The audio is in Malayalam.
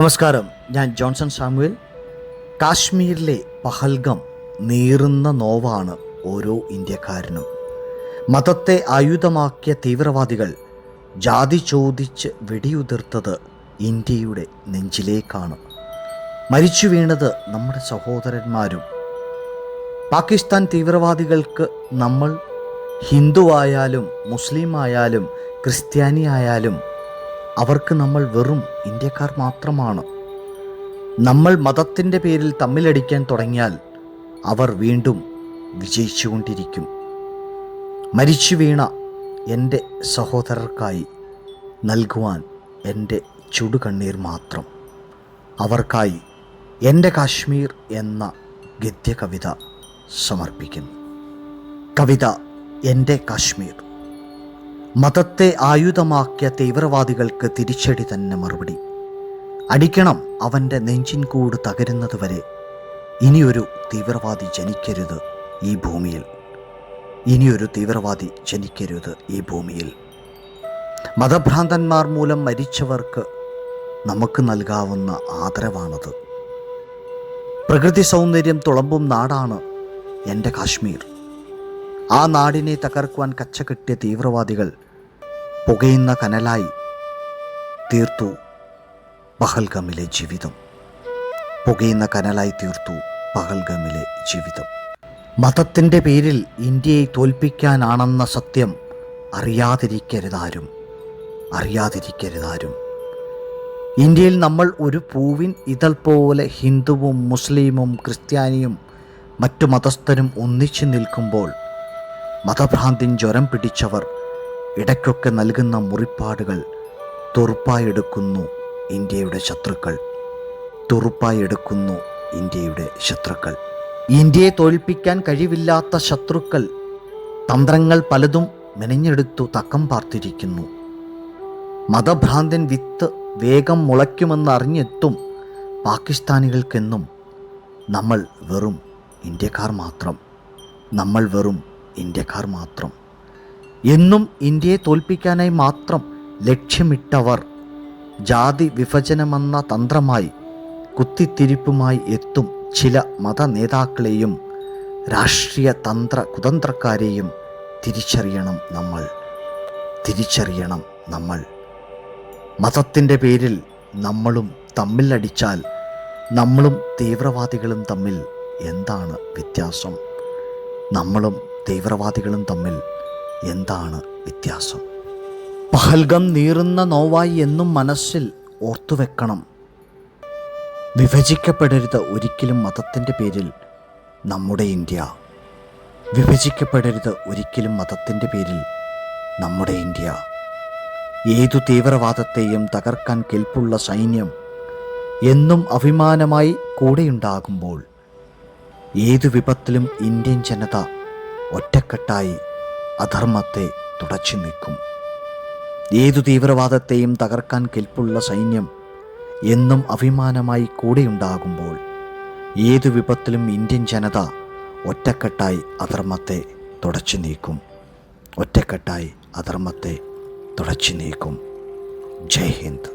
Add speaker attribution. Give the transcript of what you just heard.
Speaker 1: നമസ്കാരം, ഞാൻ ജോൺസൺ സാമുവേൽ. കാശ്മീരിലെ പഹൽഗം നീറുന്ന നോവാണ് ഓരോ ഇന്ത്യക്കാരനും. മതത്തെ ആയുധമാക്കിയ തീവ്രവാദികൾ ജാതി ചോദിച്ച് വെടിയുതിർത്തത് ഇന്ത്യയുടെ നെഞ്ചിലേക്കാണ്. മരിച്ചു വീണത് നമ്മുടെ സഹോദരന്മാരും. പാകിസ്ഥാൻ തീവ്രവാദികൾക്ക് നമ്മൾ ഹിന്ദുവായാലും മുസ്ലിം ആയാലും ക്രിസ്ത്യാനി ആയാലും അവർക്ക് നമ്മൾ വെറും ഇന്ത്യക്കാർ മാത്രമാണ്. നമ്മൾ മതത്തിൻ്റെ പേരിൽ തമ്മിലടിക്കാൻ തുടങ്ങിയാൽ അവർ വീണ്ടും വിജയിച്ചുകൊണ്ടിരിക്കും. മരിച്ചു വീണ എൻ്റെ സഹോദരർക്കായി നൽകുവാൻ എൻ്റെ ചുടുകണ്ണീർ മാത്രം. അവർക്കായി എൻ്റെ കാശ്മീർ എന്ന ഗദ്യകവിത സമർപ്പിക്കുന്നു. കവിത എൻ്റെ കാശ്മീർ. മതത്തെ ആയുധമാക്കിയ തീവ്രവാദികൾക്ക് തിരിച്ചടി തന്നെ മറുപടി. അടിക്കണം അവൻ്റെ നെഞ്ചിൻ കൂട് തകരുന്നതുവരെ. ഇനിയൊരു തീവ്രവാദി ജനിക്കരുത് ഈ ഭൂമിയിൽ. ഇനിയൊരു തീവ്രവാദി ജനിക്കരുത് ഈ ഭൂമിയിൽ. മതഭ്രാന്തന്മാർ മൂലം മരിച്ചവർക്ക് നമുക്ക് നൽകാവുന്ന ആദരവാണത്. പ്രകൃതി സൗന്ദര്യം തുളമ്പും നാടാണ് എൻ്റെ കാശ്മീർ. ആ നാടിനെ തകർക്കുവാൻ കച്ചകെട്ടിയ തീവ്രവാദികൾ പുകയുന്ന കനലായി തീർത്തു പഹൽഗമിലെ ജീവിതം. പുകയുന്ന കനലായി തീർത്തു പഹൽഗമിലെ ജീവിതം. മതത്തിൻ്റെ പേരിൽ ഇന്ത്യയെ തോൽപ്പിക്കാനാണെന്ന സത്യം അറിയാതിരിക്കരുതാരും. ഇന്ത്യയിൽ നമ്മൾ ഒരു പൂവിൻ ഇതൾ പോലെ ഹിന്ദുവും മുസ്ലിമും ക്രിസ്ത്യാനിയും മറ്റു മതസ്ഥരും ഒന്നിച്ചു നിൽക്കുമ്പോൾ മതഭ്രാന്തിൻ ജ്വരം പിടിച്ചവർ ഇടയ്ക്കൊക്കെ നൽകുന്ന മുറിപ്പാടുകൾ തുറുപ്പായെടുക്കുന്നു ഇന്ത്യയുടെ ശത്രുക്കൾ. ഇന്ത്യയെ തോൽപ്പിക്കാൻ കഴിവില്ലാത്ത ശത്രുക്കൾ തന്ത്രങ്ങൾ പലതും മെനഞ്ഞെടുത്തു തക്കം പാർത്തിരിക്കുന്നു. മതഭ്രാന്തൻ വിത്ത് വേഗം മുളയ്ക്കുമെന്ന് അറിഞ്ഞെത്തും പാകിസ്ഥാനികൾക്കെന്നും നമ്മൾ വെറും ഇന്ത്യക്കാർ മാത്രം. എന്നും ഇന്ത്യയെ തോൽപ്പിക്കാനായി മാത്രം ലക്ഷ്യമിട്ടവർ ജാതി വിഭജനമെന്ന തന്ത്രമായി കുത്തിത്തിരിപ്പുമായി എത്തും ചില മതനേതാക്കളെയും രാഷ്ട്രീയ കുതന്ത്രക്കാരെയും തിരിച്ചറിയണം നമ്മൾ. മതത്തിൻ്റെ പേരിൽ നമ്മളും തമ്മിലടിച്ചാൽ നമ്മളും തീവ്രവാദികളും തമ്മിൽ എന്താണ് വ്യത്യാസം? പഹൽഗം നീറുന്ന നോവായി എന്നും മനസ്സിൽ ഓർത്തുവെക്കണം. വിഭജിക്കപ്പെടരുത് ഒരിക്കലും മതത്തിൻ്റെ പേരിൽ നമ്മുടെ ഇന്ത്യ. ഏതു തീവ്രവാദത്തെയും തകർക്കാൻ കെൽപ്പുള്ള സൈന്യം എന്നും അഭിമാനമായി കൂടെയുണ്ടാകുമ്പോൾ ഏതു വിപത്തിലും ഇന്ത്യൻ ജനത ഒറ്റക്കെട്ടായി അധർമ്മത്തെ തുടച്ചു നീക്കും. ഏതു തീവ്രവാദത്തെയും തകർക്കാൻ കെൽപ്പുള്ള സൈന്യം എന്നും അഭിമാനമായി കൂടെയുണ്ടാകുമ്പോൾ ഏതു വിപത്തിലും ഇന്ത്യൻ ജനത ഒറ്റക്കെട്ടായി അധർമ്മത്തെ തുടച്ചു നീക്കും. ജയ് ഹിന്ദ്.